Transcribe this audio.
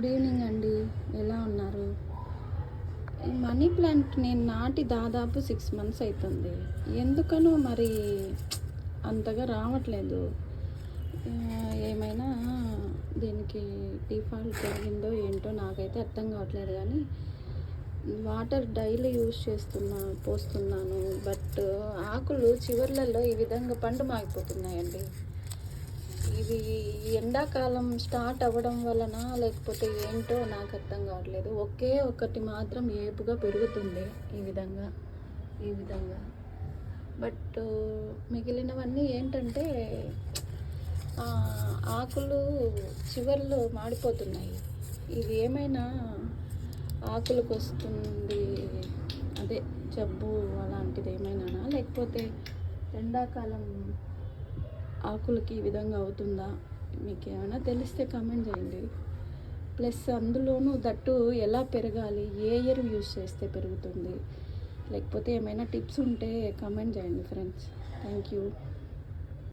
Good evening అండి. ఎలా ఉన్నారు? ఈ మనీ ప్లాంట్ నేను నాటి దాదాపు 6 మంత్స్ అవుతుంది. ఎందుకనో మరి అంతగా రావట్లేదు. ఏమైనా దీనికి డిఫాల్ట్ జరిగిందో ఏంటో నాకైతే అర్థం కావట్లేదు. కానీ వాటర్ డైలీ పోస్తున్నాను. బట్ ఆకులు చివర్లలో ఈ విధంగా పండు మాగిపోతున్నాయండి. ఇది ఎండాకాలం స్టార్ట్ అవ్వడం వలన లేకపోతే ఏంటో నాకు అర్థం కావట్లేదు. ఒకే ఒకటి మాత్రం ఏపుగా పెరుగుతుంది ఈ విధంగా. బట్ మిగిలినవన్నీ ఏంటంటే ఆకులు చివర్లో మాడిపోతున్నాయి. ఇది ఏమైనా ఆకులకు వస్తుంది, అదే జబ్బు అలాంటిది ఏమైనా, లేకపోతే ఎండాకాలం ఆకులకి ఈ విధంగా అవుతుందా? మీకు ఏమైనా తెలిస్తే కామెంట్ చేయండి. ప్లస్ అందులోనూ దట్టు ఎలా పెరగాలి, ఏ ఎరువు యూస్ చేస్తే పెరుగుతుంది, లేకపోతే ఏమైనా టిప్స్ ఉంటే కామెంట్ చేయండి ఫ్రెండ్స్. Thank you.